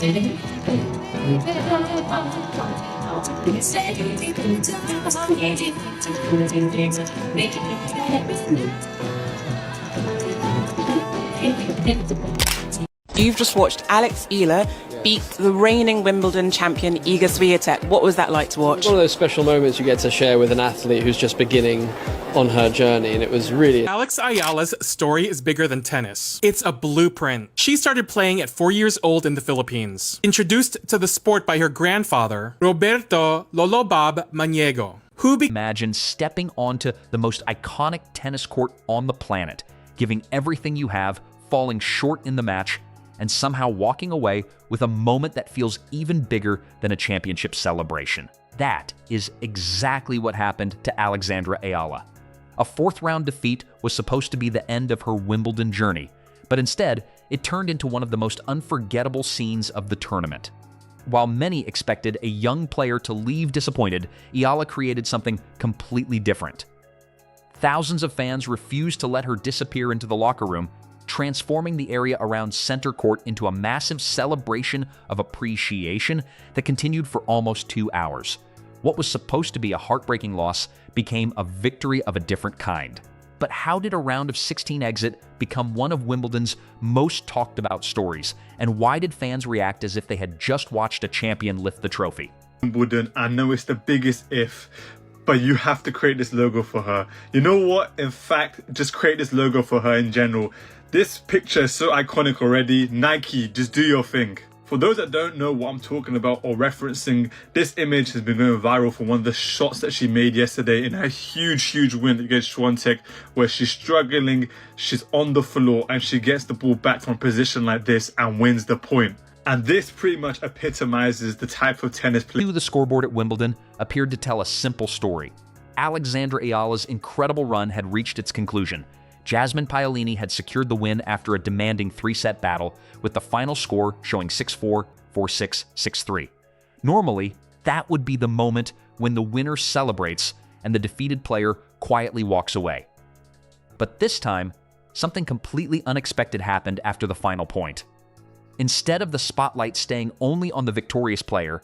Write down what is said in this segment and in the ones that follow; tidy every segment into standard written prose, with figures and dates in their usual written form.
You've just watched Eala beat the reigning Wimbledon champion Iga Swiatek. What was that like to watch? One of those special moments you get to share with an athlete who's just beginning on her journey, and it was really... Alex Ayala's story is bigger than tennis. It's a blueprint. She started playing at 4 years old in the Philippines. Introduced to the sport by her grandfather, Roberto Lolo Bob Maniego, who Imagine stepping onto the most iconic tennis court on the planet, giving everything you have, falling short in the match, and somehow walking away with a moment that feels even bigger than a championship celebration. That is exactly what happened to Alexandra Eala. A fourth-round defeat was supposed to be the end of her Wimbledon journey, but instead, it turned into one of the most unforgettable scenes of the tournament. While many expected a young player to leave disappointed, Eala created something completely different. Thousands of fans refused to let her disappear into the locker room, transforming the area around center court into a massive celebration of appreciation that continued for almost 2 hours. What was supposed to be a heartbreaking loss became a victory of a different kind. But how did a round of 16 exit become one of Wimbledon's most talked about stories? And why did fans react as if they had just watched a champion lift the trophy? Wimbledon, I know it's the biggest if, but you have to create this logo for her. You know what? In fact, just create this logo for her in general. This picture is so iconic already. Nike, just do your thing. For those that don't know what I'm talking about or referencing, this image has been going viral for one of the shots that she made yesterday in her huge win against Swiatek, where she's struggling, she's on the floor, and she gets the ball back from a position like this and wins the point. And this pretty much epitomizes the type of tennis player. The scoreboard at Wimbledon appeared to tell a simple story. Alexandra Eala's incredible run had reached its conclusion. Jasmine Paolini had secured the win after a demanding 3-set battle, with the final score showing 6-4, 4-6, 6-3. Normally, that would be the moment when the winner celebrates and the defeated player quietly walks away. But this time, something completely unexpected happened after the final point. Instead of the spotlight staying only on the victorious player,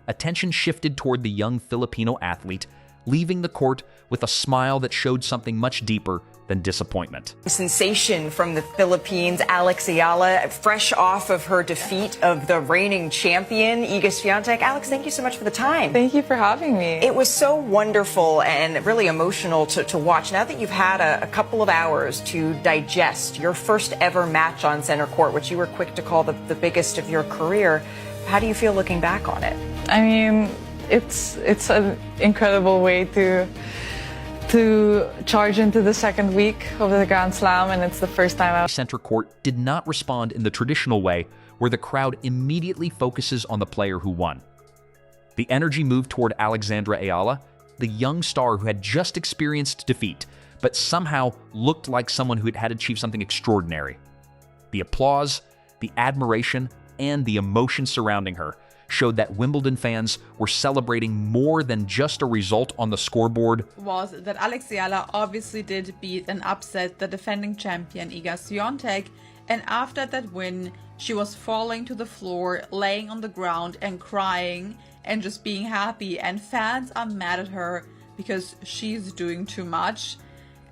attention shifted toward the young Filipino athlete, leaving the court with a smile that showed something much deeper than disappointment. Sensation from the Philippines, Alex Eala, fresh off of her defeat of the reigning champion, Iga Swiatek. Alex, thank you so much for the time. Thank you for having me. It was so wonderful and really emotional to watch. Now that you've had a couple of hours to digest your first ever match on center court, which you were quick to call the biggest of your career, how do you feel looking back on it? I mean, it's an incredible way to charge into the second week of the Grand Slam, and it's the first time Center court did not respond in the traditional way, where the crowd immediately focuses on the player who won. The energy moved toward Alexandra Eala, the young star who had just experienced defeat, but somehow looked like someone who had achieved something extraordinary. The applause, the admiration, and the emotion surrounding her showed that Wimbledon fans were celebrating more than just a result on the scoreboard. Was that Alex Eala obviously did beat and upset the defending champion Iga Swiatek, and after that win, she was falling to the floor, laying on the ground and crying and just being happy, and fans are mad at her because she's doing too much.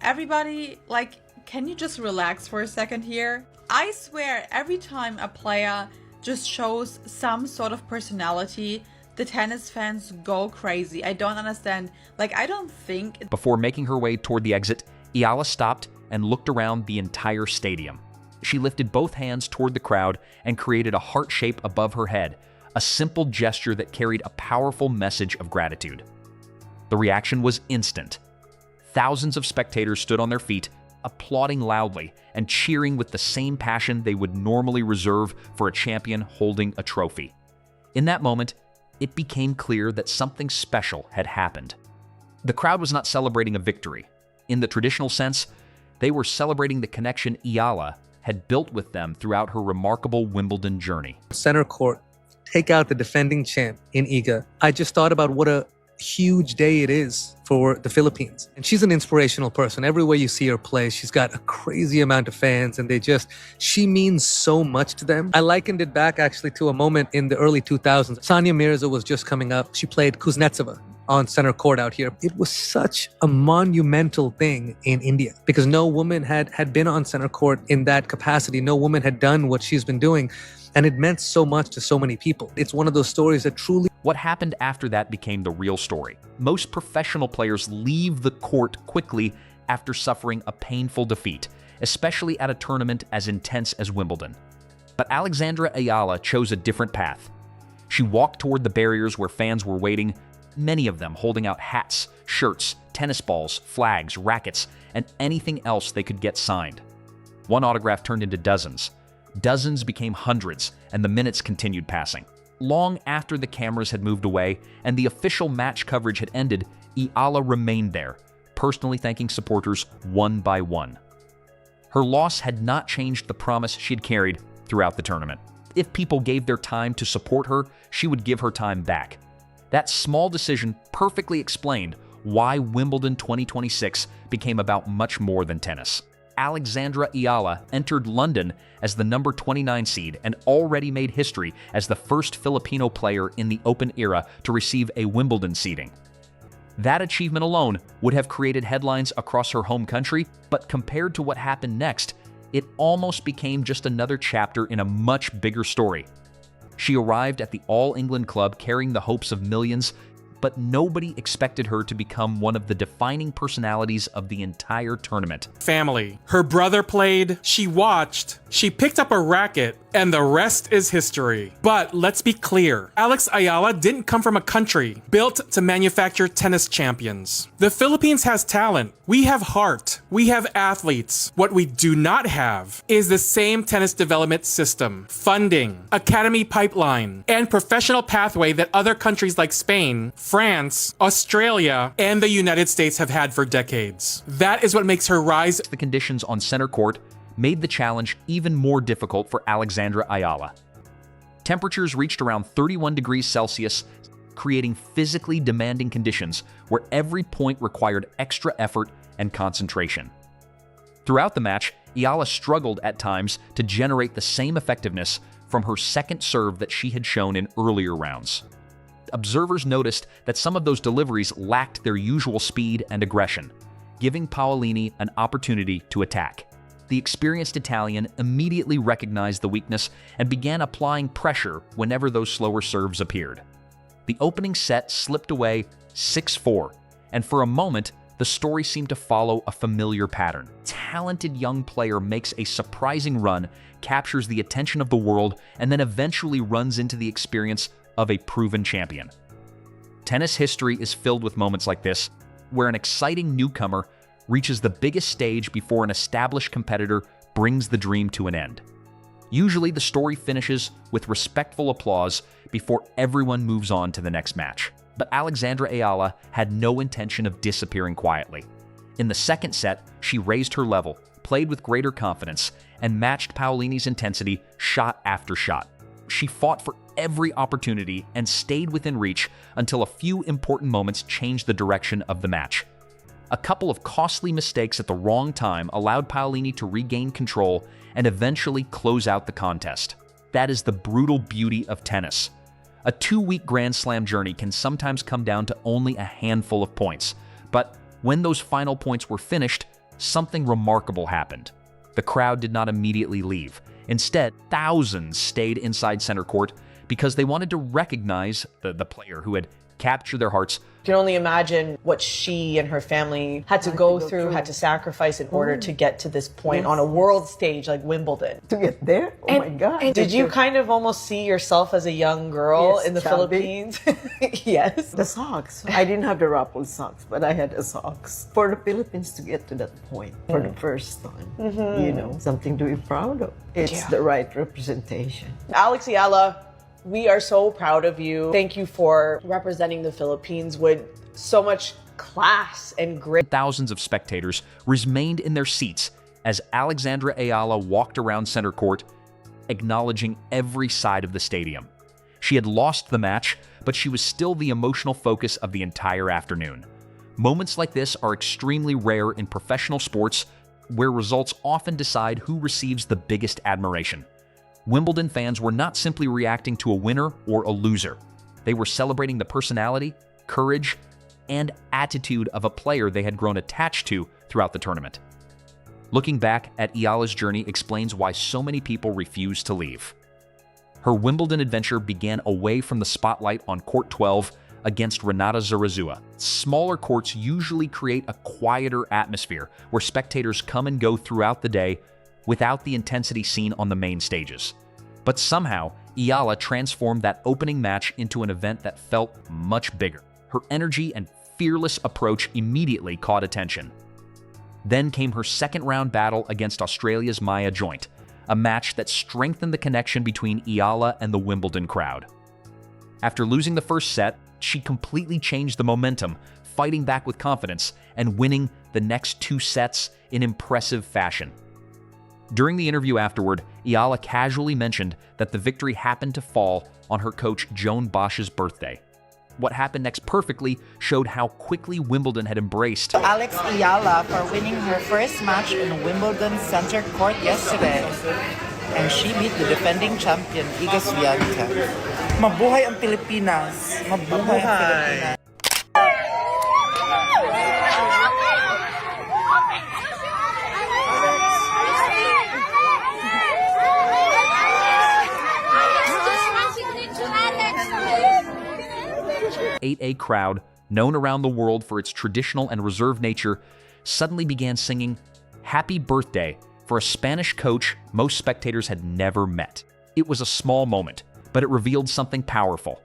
Everybody, can you just relax for a second here? I swear, every time a player just shows some sort of personality, the tennis fans go crazy. I don't understand. I don't think... Before making her way toward the exit, Eala stopped and looked around the entire stadium. She lifted both hands toward the crowd and created a heart shape above her head, a simple gesture that carried a powerful message of gratitude. The reaction was instant. Thousands of spectators stood on their feet, applauding loudly and cheering with the same passion they would normally reserve for a champion holding a trophy. In that moment, it became clear that something special had happened. The crowd was not celebrating a victory. In the traditional sense, they were celebrating the connection Eala had built with them throughout her remarkable Wimbledon journey. Center court, take out the defending champ in Iga. I just thought about what a huge day it is for the Philippines. And she's an inspirational person. Everywhere you see her play, she's got a crazy amount of fans, and she means so much to them. I likened it back actually to a moment in the early 2000s. Sania Mirza was just coming up. She played Kuznetsova on center court out here. It was such a monumental thing in India because no woman had been on center court in that capacity. No woman had done what she's been doing. And it meant so much to so many people. It's one of those stories that truly... What happened after that became the real story. Most professional players leave the court quickly after suffering a painful defeat, especially at a tournament as intense as Wimbledon. But Alexandra Eala chose a different path. She walked toward the barriers where fans were waiting, many of them holding out hats, shirts, tennis balls, flags, rackets, and anything else they could get signed. One autograph turned into dozens. Dozens became hundreds, and the minutes continued passing. Long after the cameras had moved away and the official match coverage had ended, Eala remained there, personally thanking supporters one by one. Her loss had not changed the promise she'd carried throughout the tournament. If people gave their time to support her, she would give her time back. That small decision perfectly explained why Wimbledon 2026 became about much more than tennis. Alexandra Eala entered London as the number 29 seed and already made history as the first Filipino player in the Open era to receive a Wimbledon seeding. That achievement alone would have created headlines across her home country, but compared to what happened next, it almost became just another chapter in a much bigger story. She arrived at the All England club carrying the hopes of millions, but nobody expected her to become one of the defining personalities of the entire tournament. Family. Her brother played, she watched, she picked up a racket, and the rest is history. But let's be clear, Alex Eala didn't come from a country built to manufacture tennis champions. The Philippines has talent. We have heart. We have athletes. What we do not have is the same tennis development system, funding, academy pipeline, and professional pathway that other countries like Spain, France, Australia, and the United States have had for decades. That is what makes her rise. The conditions on center court made the challenge even more difficult for Alexandra Eala. Temperatures reached around 31 degrees Celsius, creating physically demanding conditions where every point required extra effort and concentration. Throughout the match, Eala struggled at times to generate the same effectiveness from her second serve that she had shown in earlier rounds. Observers noticed that some of those deliveries lacked their usual speed and aggression, giving Paolini an opportunity to attack. The experienced Italian immediately recognized the weakness and began applying pressure whenever those slower serves appeared. The opening set slipped away 6-4, and for a moment, the story seemed to follow a familiar pattern. Talented young player makes a surprising run, captures the attention of the world, and then eventually runs into the experience of a proven champion. Tennis history is filled with moments like this, where an exciting newcomer reaches the biggest stage before an established competitor brings the dream to an end. Usually, the story finishes with respectful applause before everyone moves on to the next match. But Alexandra Eala had no intention of disappearing quietly. In the second set, she raised her level, played with greater confidence, and matched Paolini's intensity shot after shot. She fought for every opportunity and stayed within reach until a few important moments changed the direction of the match. A couple of costly mistakes at the wrong time allowed Paolini to regain control and eventually close out the contest. That is the brutal beauty of tennis. A 2-week Grand Slam journey can sometimes come down to only a handful of points, but when those final points were finished, something remarkable happened. The crowd did not immediately leave. Instead, thousands stayed inside center court because they wanted to recognize the player who had captured their hearts. You can only imagine what she and her family had to go through, had to sacrifice in order to get to this point on a world stage like Wimbledon. To get there? Oh my God. And did you kind of almost see yourself as a young girl in the Philippines? Yes. The socks. I didn't have the ruffled socks, but I had the socks. For the Philippines to get to that point for the first time, you know, something to be proud of. It's the right representation. Alex Eala, we are so proud of you. Thank you for representing the Philippines with so much class and grit. Thousands of spectators remained in their seats as Alexandra Eala walked around center court, acknowledging every side of the stadium. She had lost the match, but she was still the emotional focus of the entire afternoon. Moments like this are extremely rare in professional sports, where results often decide who receives the biggest admiration. Wimbledon fans were not simply reacting to a winner or a loser. They were celebrating the personality, courage, and attitude of a player they had grown attached to throughout the tournament. Looking back at Eala's journey explains why so many people refuse to leave. Her Wimbledon adventure began away from the spotlight on Court 12 against Renata Zarazua. Smaller courts usually create a quieter atmosphere where spectators come and go throughout the day without the intensity seen on the main stages. But somehow, Eala transformed that opening match into an event that felt much bigger. Her energy and fearless approach immediately caught attention. Then came her second-round battle against Australia's Maya Joint, a match that strengthened the connection between Eala and the Wimbledon crowd. After losing the first set, she completely changed the momentum, fighting back with confidence and winning the next 2 sets in impressive fashion. During the interview afterward, Eala casually mentioned that the victory happened to fall on her coach Joan Bosch's birthday. What happened next perfectly showed how quickly Wimbledon had embraced Alex Eala for winning her first match in Wimbledon Center Court yesterday. And she beat the defending champion, Iga Swiatek. Mabuhay ang Pilipinas! Mabuhay ang Pilipinas! 8A crowd, known around the world for its traditional and reserved nature, suddenly began singing "Happy Birthday" for a Spanish coach most spectators had never met. It was a small moment, but it revealed something powerful.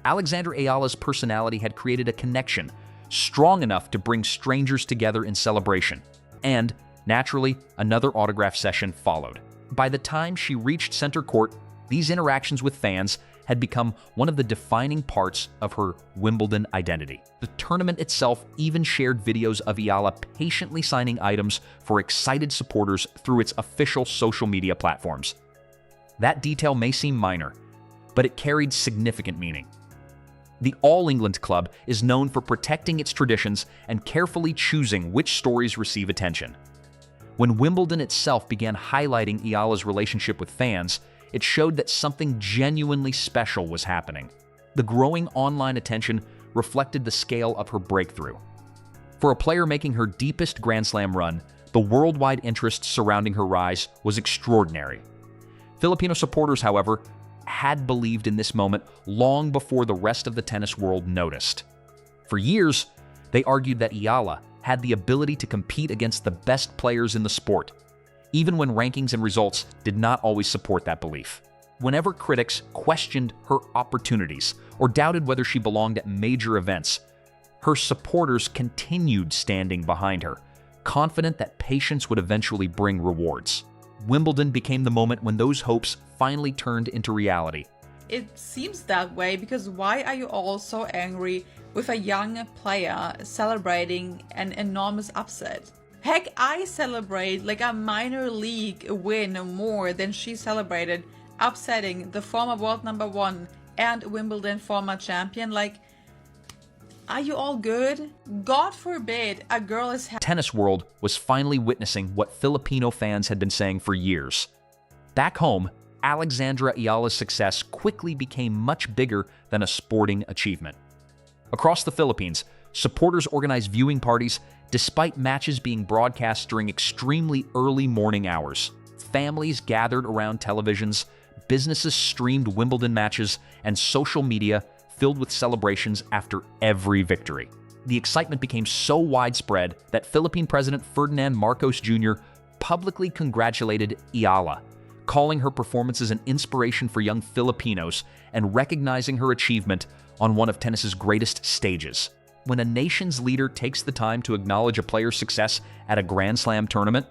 Alexandra Eala's personality had created a connection strong enough to bring strangers together in celebration. And, naturally, another autograph session followed. By the time she reached center court, these interactions with fans had become one of the defining parts of her Wimbledon identity. The tournament itself even shared videos of Eala patiently signing items for excited supporters through its official social media platforms. That detail may seem minor, but it carried significant meaning. The All England Club is known for protecting its traditions and carefully choosing which stories receive attention. When Wimbledon itself began highlighting Eala's relationship with fans, it showed that something genuinely special was happening. The growing online attention reflected the scale of her breakthrough. For a player making her deepest Grand Slam run, the worldwide interest surrounding her rise was extraordinary. Filipino supporters, however, had believed in this moment long before the rest of the tennis world noticed. For years, they argued that Eala had the ability to compete against the best players in the sport, even when rankings and results did not always support that belief. Whenever critics questioned her opportunities or doubted whether she belonged at major events, her supporters continued standing behind her, confident that patience would eventually bring rewards. Wimbledon became the moment when those hopes finally turned into reality. It seems that way because why are you all so angry with a young player celebrating an enormous upset? Heck, I celebrate like a minor league win more than she celebrated upsetting the former world number 1 and Wimbledon former champion. Like, are you all good? God forbid a girl is Tennis world was finally witnessing what Filipino fans had been saying for years. Back home, Alexandra Eala's success quickly became much bigger than a sporting achievement. Across the Philippines, supporters organized viewing parties despite matches being broadcast during extremely early morning hours. Families gathered around televisions, businesses streamed Wimbledon matches, and social media filled with celebrations after every victory. The excitement became so widespread that Philippine President Ferdinand Marcos Jr. publicly congratulated Eala, calling her performances an inspiration for young Filipinos and recognizing her achievement on one of tennis's greatest stages. When a nation's leader takes the time to acknowledge a player's success at a Grand Slam tournament,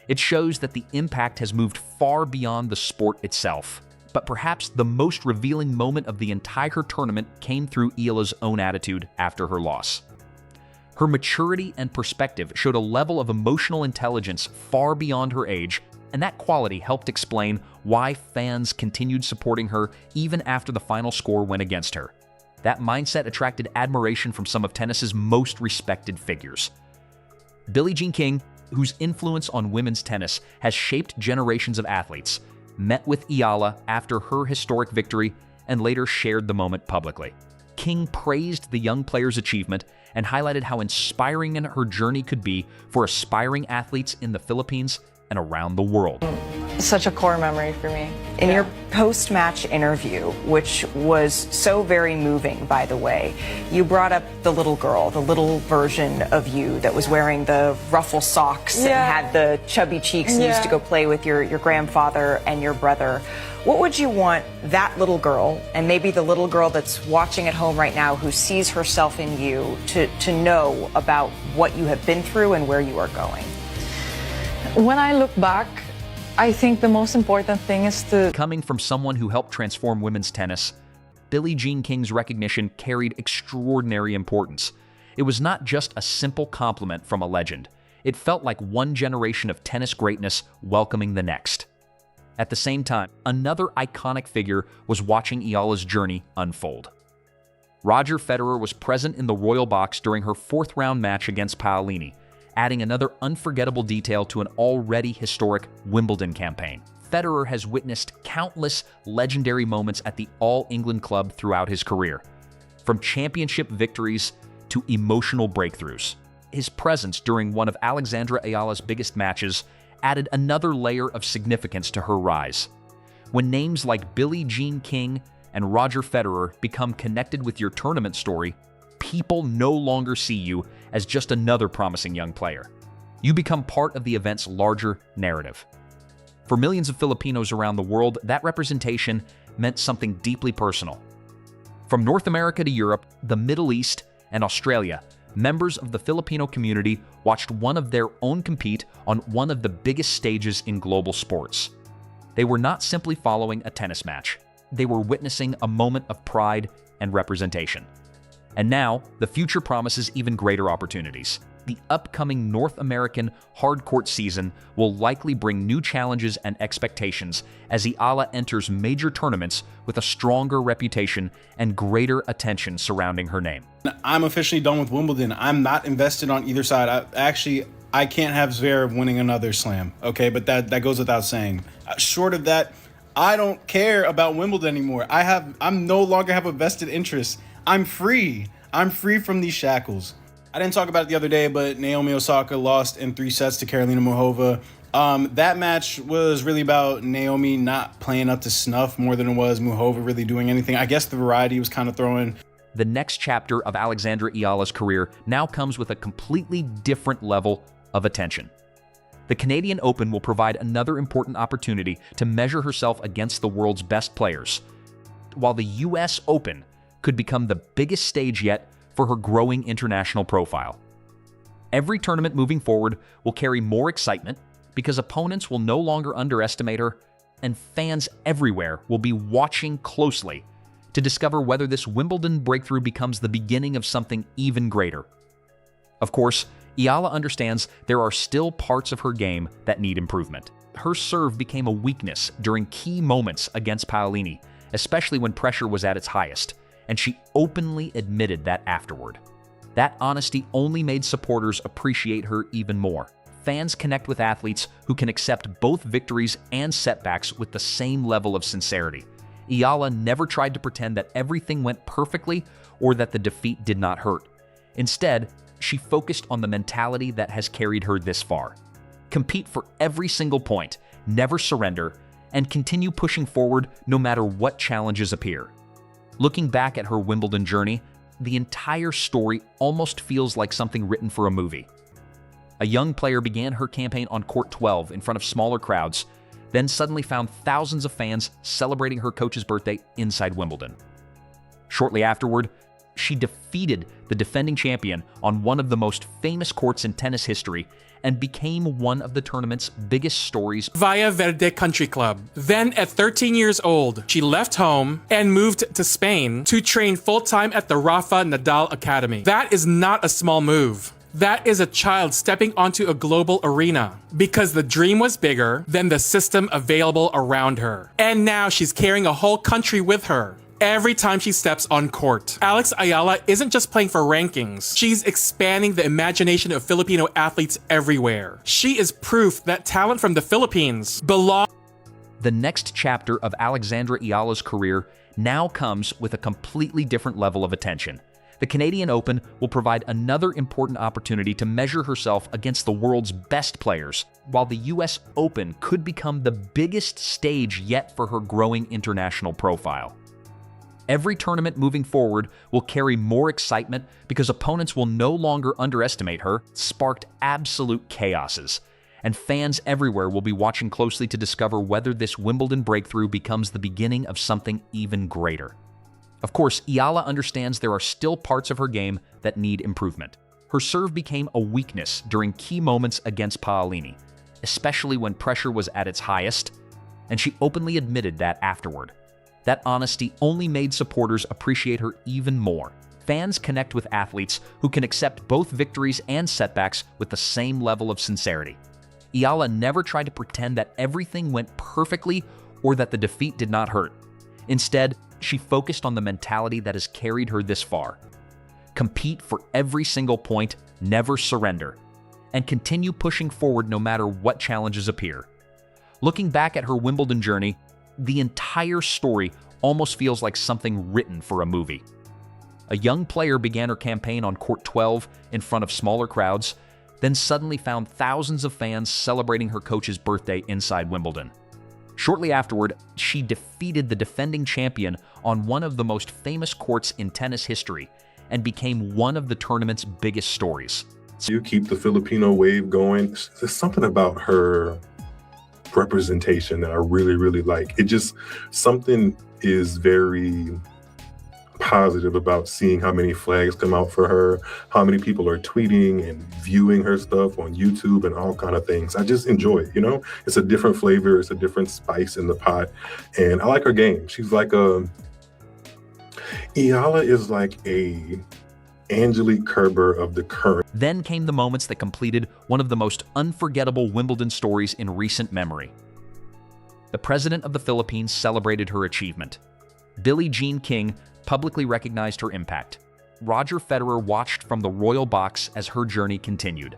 it shows that the impact has moved far beyond the sport itself. But perhaps the most revealing moment of the entire tournament came through Eala's own attitude after her loss. Her maturity and perspective showed a level of emotional intelligence far beyond her age And that quality helped explain why fans continued supporting her even after the final score went against her. That mindset attracted admiration from some of tennis's most respected figures. Billie Jean King, whose influence on women's tennis has shaped generations of athletes, met with Eala after her historic victory and later shared the moment publicly. King praised the young player's achievement and highlighted how inspiring her journey could be for aspiring athletes in the Philippines and around the world. Such a core memory for me. In your post-match interview, which was so very moving, by the way, you brought up the little girl, the little version of you that was wearing the ruffle socks and had the chubby cheeks and used to go play with your grandfather and your brother. What would you want that little girl, and maybe the little girl that's watching at home right now who sees herself in you, to know about what you have been through and where you are going? When I look back, I think the most important thing is to... Coming from someone who helped transform women's tennis, Billie Jean King's recognition carried extraordinary importance. It was not just a simple compliment from a legend. It felt like one generation of tennis greatness welcoming the next. At the same time, another iconic figure was watching Eala's journey unfold. Roger Federer was present in the royal box during her fourth-round match against Paolini, adding another unforgettable detail to an already historic Wimbledon campaign. Federer has witnessed countless legendary moments at the All-England club throughout his career, from championship victories to emotional breakthroughs. His presence during one of Alexandra Eala's biggest matches added another layer of significance to her rise. When names like Billie Jean King and Roger Federer become connected with your tournament story, people no longer see you as just another promising young player. You become part of the event's larger narrative. For millions of Filipinos around the world, that representation meant something deeply personal. From North America to Europe, the Middle East, and Australia, members of the Filipino community watched one of their own compete on one of the biggest stages in global sports. They were not simply following a tennis match. They were witnessing a moment of pride and representation. And now, the future promises even greater opportunities. The upcoming North American hardcourt season will likely bring new challenges and expectations as Eala enters major tournaments with a stronger reputation and greater attention surrounding her name. I'm officially done with Wimbledon. I'm not invested on either side. I can't have Zverev winning another slam, okay? But that goes without saying. Short of that, I don't care about Wimbledon anymore. I'm no longer have a vested interest. I'm free. I'm free from these shackles. I didn't talk about it the other day, but Naomi Osaka lost in 3 sets to Karolina Muchova. That match was really about Naomi not playing up to snuff more than it was Muchova really doing anything. I guess the variety was kind of throwing. The next chapter of Alexandra Eala's career now comes with a completely different level of attention. The Canadian Open will provide another important opportunity to measure herself against the world's best players, while the US Open could become the biggest stage yet for her growing international profile. Every tournament moving forward will carry more excitement because opponents will no longer underestimate her, and fans everywhere will be watching closely to discover whether this Wimbledon breakthrough becomes the beginning of something even greater. Of course, Eala understands there are still parts of her game that need improvement. Her serve became a weakness during key moments against Paolini, especially when pressure was at its highest, and she openly admitted that afterward. That honesty only made supporters appreciate her even more. Fans connect with athletes who can accept both victories and setbacks with the same level of sincerity. Eala never tried to pretend that everything went perfectly or that the defeat did not hurt. Instead, she focused on the mentality that has carried her this far. Compete for every single point, never surrender, and continue pushing forward no matter what challenges appear. Looking back at her Wimbledon journey, the entire story almost feels like something written for a movie. A young player began her campaign on court 12 in front of smaller crowds, then suddenly found thousands of fans celebrating her coach's birthday inside Wimbledon. Shortly afterward, she defeated the defending champion on one of the most famous courts in tennis history and became one of the tournament's biggest stories. Via Verde Country Club. Then at 13 years old, she left home and moved to Spain to train full-time at the Rafa Nadal Academy. That is not a small move. That is a child stepping onto a global arena because the dream was bigger than the system available around her. And now she's carrying a whole country with her every time she steps on court. Alex Eala isn't just playing for rankings. She's expanding the imagination of Filipino athletes everywhere. She is proof that talent from the Philippines belongs. The next chapter of Alexandra Eala's career now comes with a completely different level of attention. The Canadian Open will provide another important opportunity to measure herself against the world's best players, while the US Open could become the biggest stage yet for her growing international profile. Every tournament moving forward will carry more excitement because opponents will no longer underestimate her, sparked absolute chaoses. And fans everywhere will be watching closely to discover whether this Wimbledon breakthrough becomes the beginning of something even greater. Of course, Eala understands there are still parts of her game that need improvement. Her serve became a weakness during key moments against Paolini, especially when pressure was at its highest, and she openly admitted that afterward. That honesty only made supporters appreciate her even more. Fans connect with athletes who can accept both victories and setbacks with the same level of sincerity. Eala never tried to pretend that everything went perfectly or that the defeat did not hurt. Instead, she focused on the mentality that has carried her this far. Compete for every single point, never surrender, and continue pushing forward no matter what challenges appear. Looking back at her Wimbledon journey, the entire story almost feels like something written for a movie. A young player began her campaign on court 12 in front of smaller crowds, then suddenly found thousands of fans celebrating her coach's birthday inside Wimbledon. Shortly afterward, she defeated the defending champion on one of the most famous courts in tennis history and became one of the tournament's biggest stories. You keep the Filipino wave going. There's something about her representation that I really, really like. It just, something is very positive about seeing how many flags come out for her, how many people are tweeting and viewing her stuff on YouTube and all kind of things. I just enjoy it, you know? It's a different flavor, it's a different spice in the pot, and I like her game. She's like Eala is like a Angelique Kerber of the current. Then came the moments that completed one of the most unforgettable Wimbledon stories in recent memory. The president of the Philippines celebrated her achievement. Billie Jean King publicly recognized her impact. Roger Federer watched from the royal box as her journey continued.